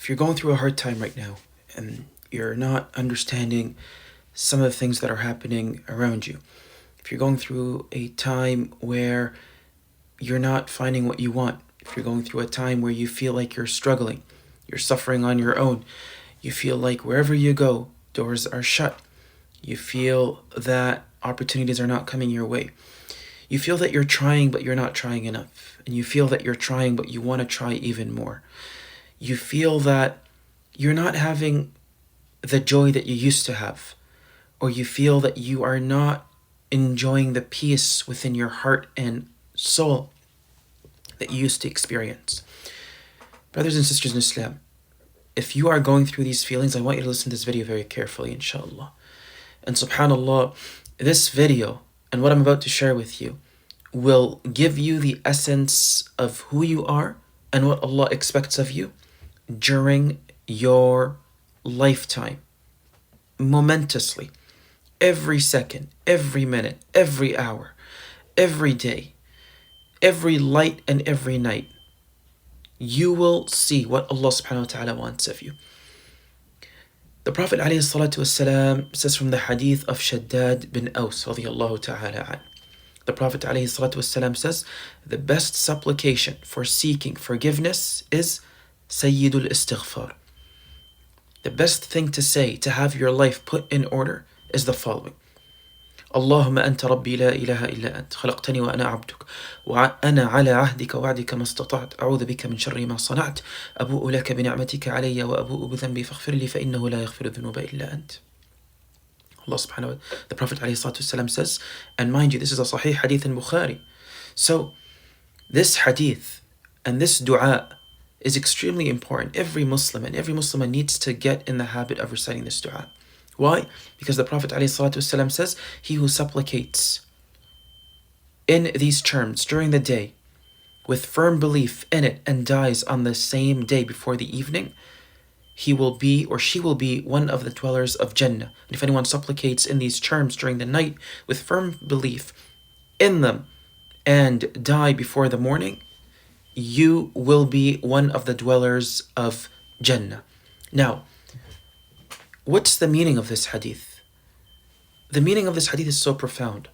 If you're going through a hard time right now and you're not understanding some of the things that are happening around you, if you're going through a time where you're not finding what you want, if you're going through a time where you feel like you're struggling, you're suffering on your own, you feel like wherever you go, doors are shut, you feel that opportunities are not coming your way, you feel that you're trying but you're not trying enough, and you feel that you're trying but you want to try even more, you feel that you're not having the joy that you used to have, or you feel that you are not enjoying the peace within your heart and soul that you used to experience. Brothers and sisters in Islam, if you are going through these feelings, I want you to listen to this video very carefully, inshallah. And subhanallah, this video and what I'm about to share with you will give you the essence of who you are and what Allah expects of you during your lifetime, momentously, every second, every minute, every hour, every day, every light and every night. You will see what Allah subhanahu wa ta'ala wants of you. The Prophet ﷺ says from the hadith of Shaddad bin Aws radiyallahu ta'ala an. The Prophet ﷺ says, the best supplication for seeking forgiveness is Sayyidul Istighfar. The best thing to say to have your life put in order is the following. اللهم أنت ربي لا إله إلا أنت خلقتني وأنا عبدك وأنا على عهدك ووعدك ما استطعت أعوذ بك من شر ما صنعت أبوء لك بنعمتك علي وأبوء بذنبي فاغفر لي فإنه لا يغفر الذنوب إلا أنت. Allah subhanahu wa ta'ala, the Prophet ﷺ says, and mind you, this is a sahih hadith in Bukhari. So this hadith and this dua is extremely important. Every Muslim and every Muslimah needs to get in the habit of reciting this dua. Why? Because the Prophet ﷺ says, he who supplicates in these terms during the day with firm belief in it and dies on the same day before the evening, he will be or she will be one of the dwellers of Jannah. And if anyone supplicates in these terms during the night with firm belief in them and die before the morning, you will be one of the dwellers of Jannah. Now, what's the meaning of this hadith? The meaning of this hadith is so profound.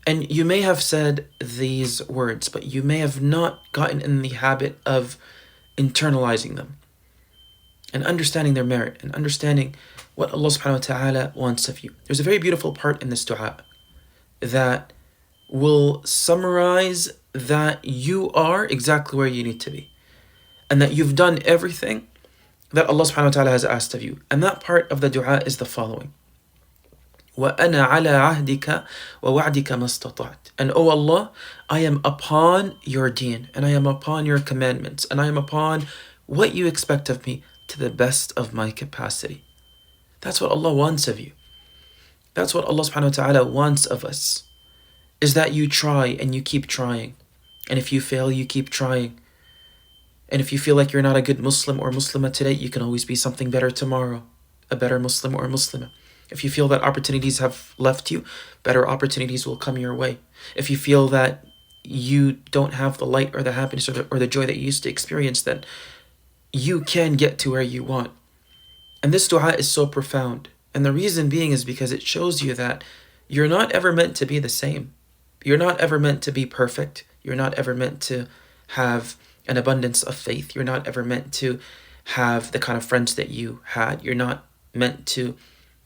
And you may have said these words, but you may have not gotten in the habit of internalizing them and understanding their merit and understanding what Allah subhanahu wa ta'ala wants of you. There's a very beautiful part in this dua that will summarize that you are exactly where you need to be and that you've done everything that Allah subhanahu wa ta'ala has asked of you. And that part of the dua is the following. وَأَنَا عَلَىٰ عَهْدِكَ وَوَعْدِكَ مَا اسْتَطَعْتُ. And O Allah, I am upon your deen, and I am upon your commandments, and I am upon what you expect of me to the best of my capacity. That's what Allah wants of you. That's what Allah subhanahu wa ta'ala wants of us, is that you try and you keep trying. And if you fail, you keep trying. And if you feel like you're not a good Muslim or Muslimah today, you can always be something better tomorrow, a better Muslim or Muslimah. If you feel that opportunities have left you, better opportunities will come your way. If you feel that you don't have the light or the happiness or the joy that you used to experience, then you can get to where you want. And this dua is so profound. And the reason being is because it shows you that you're not ever meant to be the same. You're not ever meant to be perfect. You're not ever meant to have an abundance of faith. You're not ever meant to have the kind of friends that you had. You're not meant to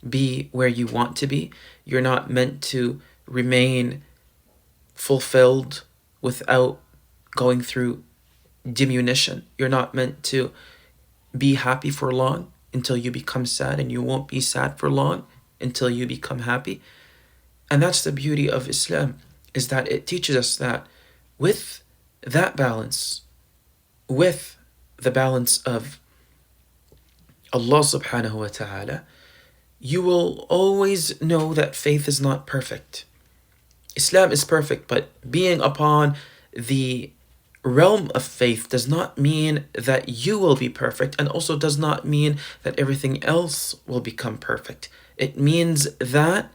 be where you want to be. You're not meant to remain fulfilled without going through diminution. You're not meant to be happy for long until you become sad, and you won't be sad for long until you become happy. And that's the beauty of Islam, is that it teaches us that with that balance, with the balance of Allah subhanahu wa ta'ala, you will always know that faith is not perfect. Islam is perfect, but being upon the realm of faith does not mean that you will be perfect, and also does not mean that everything else will become perfect. It means that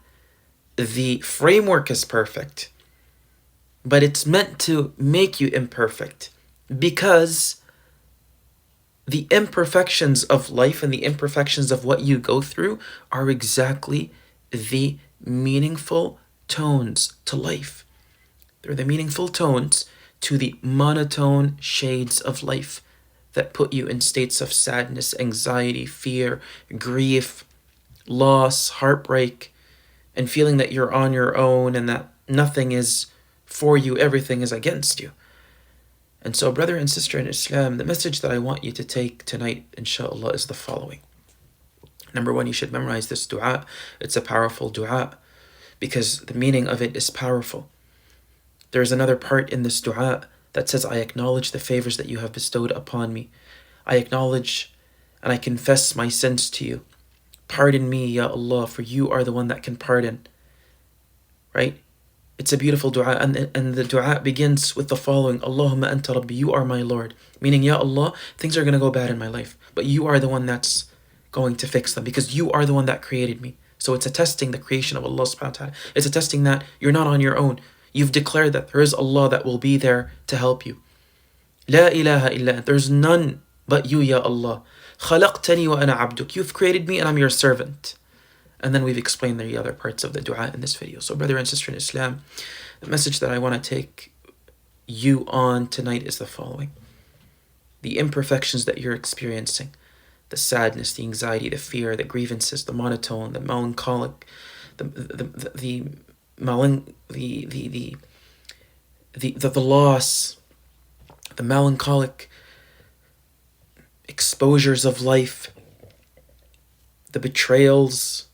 the framework is perfect, but it's meant to make you imperfect, because the imperfections of life and the imperfections of what you go through are exactly the meaningful tones to life. They're the meaningful tones to the monotone shades of life that put you in states of sadness, anxiety, fear, grief, loss, heartbreak, and feeling that you're on your own and that nothing is for you, everything is against you. And so, brother and sister in Islam, the message that I want you to take tonight, inshallah, is the following. Number one, you should memorize this dua. It's a powerful dua because the meaning of it is powerful. There is another part in this dua that says, I acknowledge the favors that you have bestowed upon me. I acknowledge and I confess my sins to you. Pardon me, Ya Allah, for you are the one that can pardon. Right? It's a beautiful dua, and the dua begins with the following: Allahumma anta Rabbi, you are my Lord. Meaning, Ya Allah, things are going to go bad in my life, but you are the one that's going to fix them because you are the one that created me. So it's attesting the creation of Allah subhanahu wa ta'ala. It's attesting that you're not on your own. You've declared that there is Allah that will be there to help you. La ilaha illa ant. There's none but you, Ya Allah. Khalaqtani wa ana abduk. You've created me and I'm your servant. And then we've explained the other parts of the dua in this video. So brother and sister in Islam, the message that I want to take you on tonight is the following. The imperfections that you're experiencing, the sadness, the anxiety, the fear, the grievances, the monotone, the melancholic, the loss, the melancholic exposures of life, the betrayals,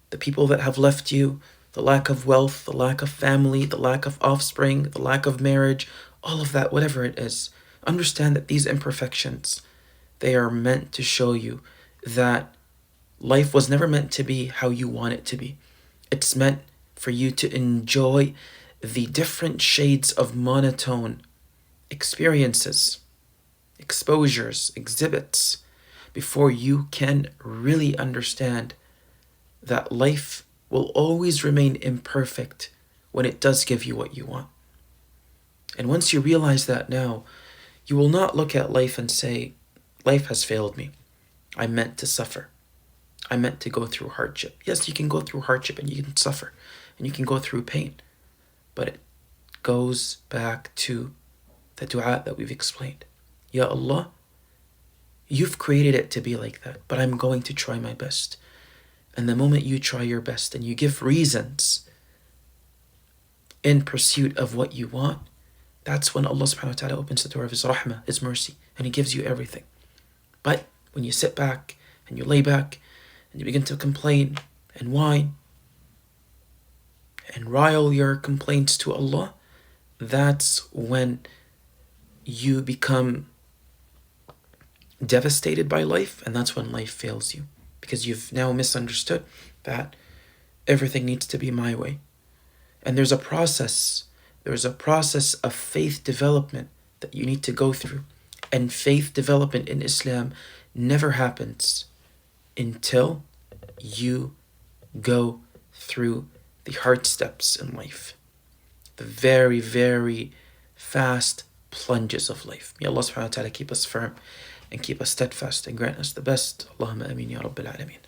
the people that have left you, the lack of wealth, the lack of family, the lack of offspring, the lack of marriage, all of that, whatever it is. Understand that these imperfections, they are meant to show you that life was never meant to be how you want it to be. It's meant for you to enjoy the different shades of monotone experiences, exposures, exhibits, before you can really understand that life will always remain imperfect when it does give you what you want. And once you realize that now, you will not look at life and say, life has failed me. I meant to suffer. I meant to go through hardship. Yes, you can go through hardship and you can suffer and you can go through pain. But it goes back to the dua that we've explained. Ya Allah, you've created it to be like that, but I'm going to try my best. And the moment you try your best and you give reasons in pursuit of what you want, that's when Allah subhanahu wa ta'ala opens the door of His rahmah, His mercy, and He gives you everything. But when you sit back and you lay back and you begin to complain and whine and rile your complaints to Allah, that's when you become devastated by life, and that's when life fails you. Because you've now misunderstood that everything needs to be my way. And there's a process of faith development that you need to go through. And faith development in Islam never happens until you go through the hard steps in life. The very, very fast plunges of life. May Allah subhanahu wa ta'ala keep us firm and keep us steadfast and grant us the best. Allahumma ameen ya rabbil alameen.